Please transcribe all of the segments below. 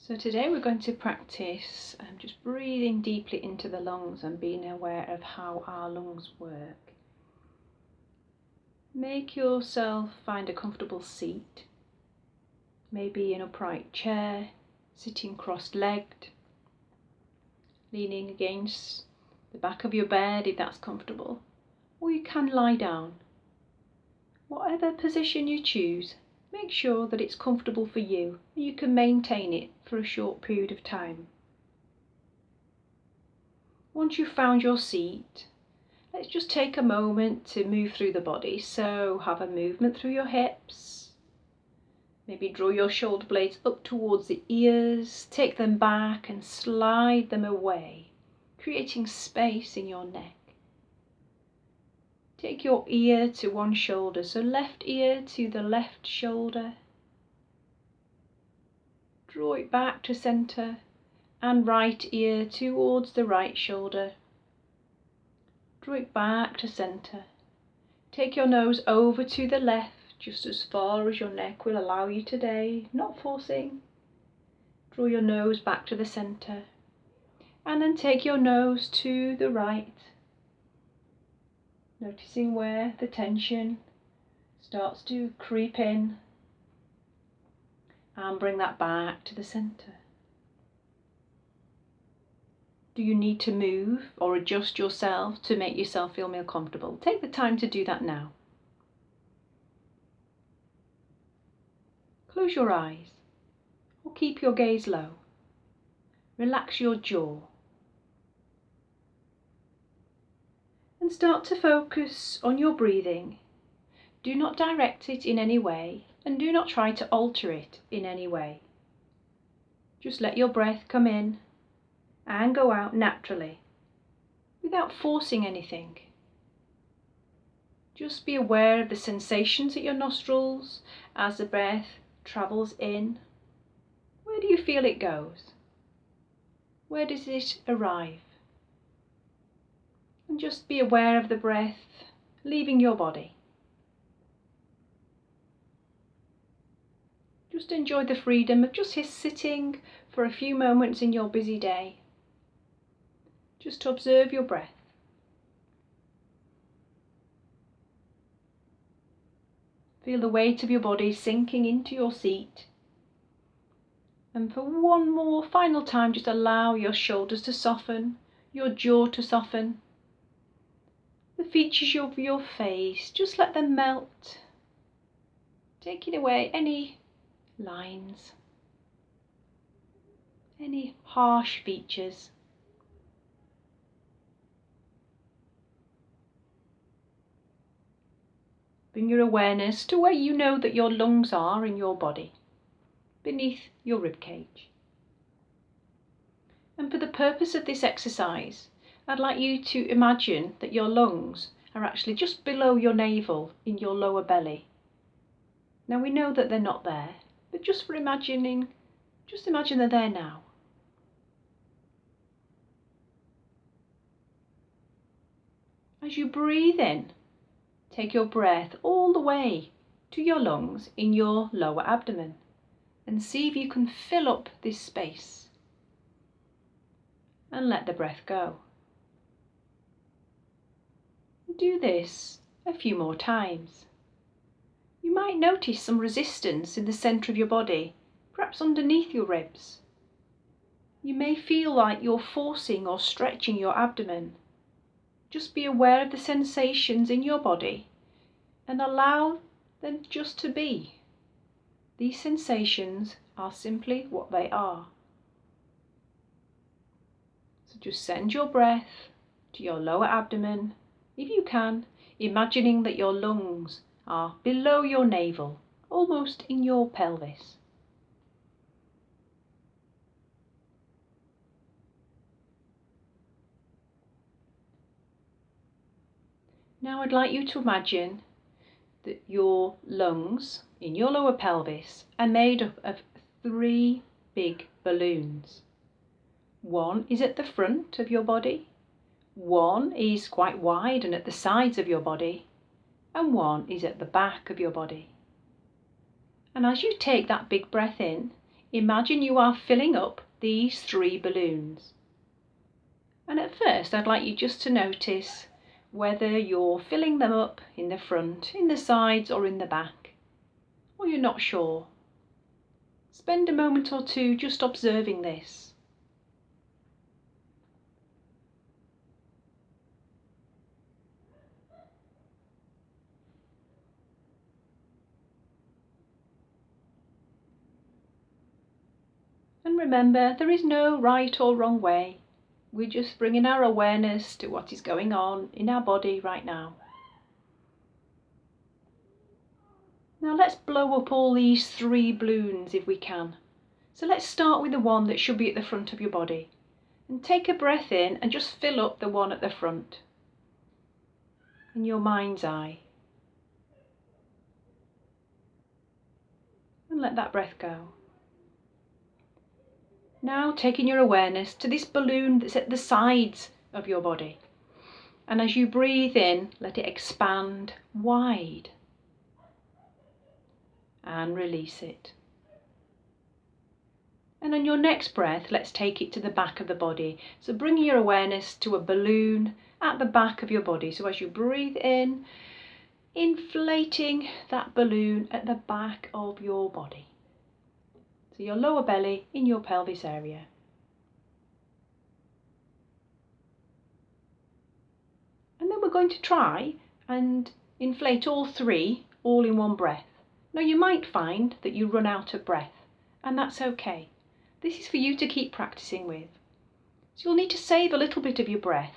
So today we're going to practice just breathing deeply into the lungs and being aware of how our lungs work. Make yourself find a comfortable seat, maybe an upright chair, sitting cross-legged, leaning against the back of your bed if that's comfortable, or you can lie down. Whatever position you choose, make sure that it's comfortable for you and you can maintain it for a short period of time. Once you've found your seat, let's just take a moment to move through the body. So have a movement through your hips. Maybe draw your shoulder blades up towards the ears, take them back and slide them away, creating space in your neck. Take your ear to one shoulder, so left ear to the left shoulder. Draw it back to centre and right ear towards the right shoulder. Draw it back to centre. Take your nose over to the left, just as far as your neck will allow you today, not forcing. Draw your nose back to the centre and then take your nose to the right. Noticing where the tension starts to creep in, and bring that back to the centre. Do you need to move or adjust yourself to make yourself feel more comfortable? Take the time to do that now. Close your eyes or keep your gaze low. Relax your jaw. And start to focus on your breathing. Do not direct it in any way and do not try to alter it in any way. Just let your breath come in and go out naturally without forcing anything. Just be aware of the sensations at your nostrils as the breath travels in. Where do you feel it goes? Where does it arrive? And just be aware of the breath leaving your body. Just enjoy the freedom of just sitting for a few moments in your busy day. Just to observe your breath. Feel the weight of your body sinking into your seat. And for one more final time, just allow your shoulders to soften, your jaw to soften. The features of your face, just let them melt, taking away any lines, any harsh features. Bring your awareness to where you know that your lungs are in your body, beneath your ribcage. And for the purpose of this exercise, I'd like you to imagine that your lungs are actually just below your navel in your lower belly. Now we know that they're not there, but just imagine they're there now. As you breathe in, take your breath all the way to your lungs in your lower abdomen and see if you can fill up this space. And let the breath go. Do this a few more times. You might notice some resistance in the centre of your body, perhaps underneath your ribs. You may feel like you're forcing or stretching your abdomen. Just be aware of the sensations in your body and allow them just to be. These sensations are simply what they are. So just send your breath to your lower abdomen, if you can, imagining that your lungs are below your navel, almost in your pelvis. Now I'd like you to imagine that your lungs in your lower pelvis are made up of 3 big balloons. One is at the front of your body, one is quite wide and at the sides of your body, and one is at the back of your body. And as you take that big breath in, imagine you are filling up these 3 balloons. And at first I'd like you just to notice whether you're filling them up in the front, in the sides or in the back, or you're not sure. Spend a moment or two just observing this. And remember, there is no right or wrong way. We're just bringing our awareness to what is going on in our body right now. Now let's blow up all these 3 balloons if we can. So let's start with the one that should be at the front of your body. And take a breath in and just fill up the one at the front, in your mind's eye. And let that breath go. Now taking your awareness to this balloon that's at the sides of your body. And as you breathe in, let it expand wide. And release it. And on your next breath, let's take it to the back of the body. So bring your awareness to a balloon at the back of your body. So as you breathe in, inflating that balloon at the back of your body. So your lower belly in your pelvis area. And then we're going to try and inflate all 3 all in one breath. Now you might find that you run out of breath, and that's okay. This is for you to keep practicing with. So you'll need to save a little bit of your breath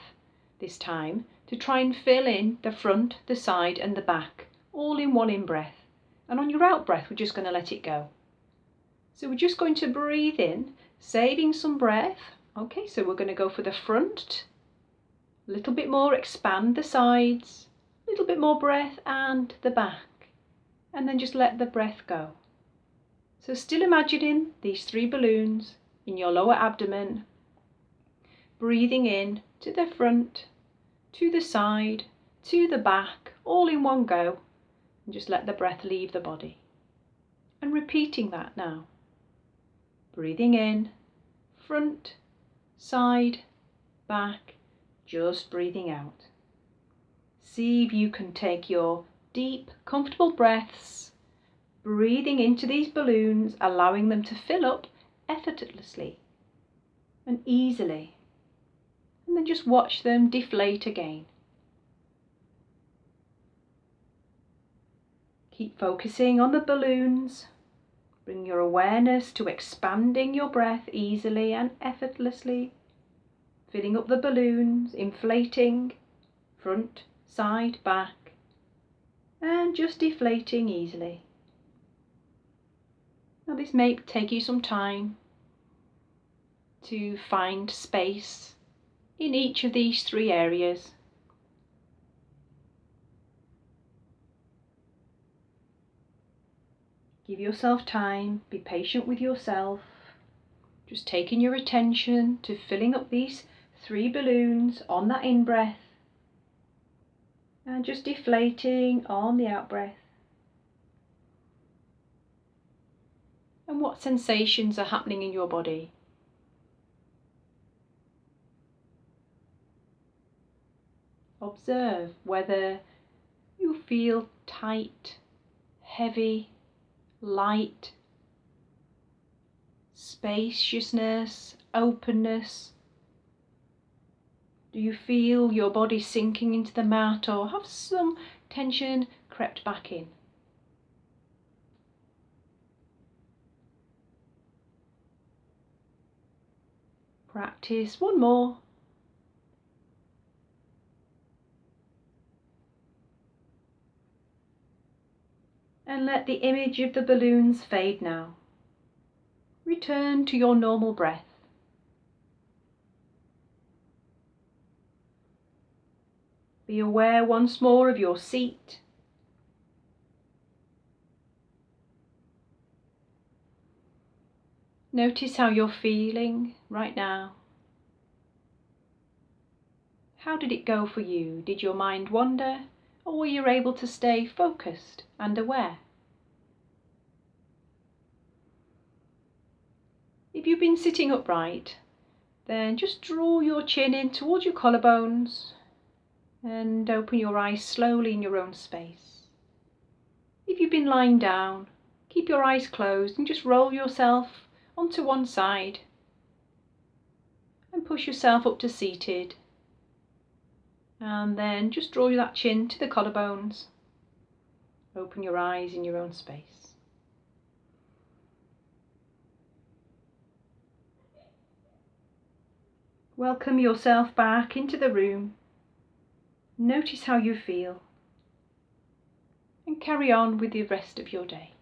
this time to try and fill in the front, the side and the back, all in one in-breath. And on your out-breath, we're just going to let it go. So we're just going to breathe in, saving some breath. Okay, so we're going to go for the front, a little bit more, expand the sides, a little bit more breath, and the back. And then just let the breath go. So still imagining these 3 balloons in your lower abdomen, breathing in to the front, to the side, to the back, all in one go, and just let the breath leave the body. And repeating that now. Breathing in, front, side, back, just breathing out. See if you can take your deep, comfortable breaths, breathing into these balloons, allowing them to fill up effortlessly and easily. And then just watch them deflate again. Keep focusing on the balloons. Bring your awareness to expanding your breath easily and effortlessly, filling up the balloons, inflating, front, side, back, and just deflating easily. Now this may take you some time to find space in each of these 3 areas. Give yourself time, be patient with yourself, just taking your attention to filling up these 3 balloons on that in-breath and just deflating on the out-breath. And what sensations are happening in your body? Observe whether you feel tight, heavy, light, spaciousness, openness. Do you feel your body sinking into the mat or have some tension crept back in? Practice one more. And let the image of the balloons fade now. Return to your normal breath. Be aware once more of your seat. Notice how you're feeling right now. How did it go for you? Did your mind wander, or were you able to stay focused and aware? If you've been sitting upright, then just draw your chin in towards your collarbones and open your eyes slowly in your own space. If you've been lying down, keep your eyes closed and just roll yourself onto one side and push yourself up to seated. And then just draw that chin to the collarbones. Open your eyes in your own space. Welcome yourself back into the room. Notice how you feel and carry on with the rest of your day.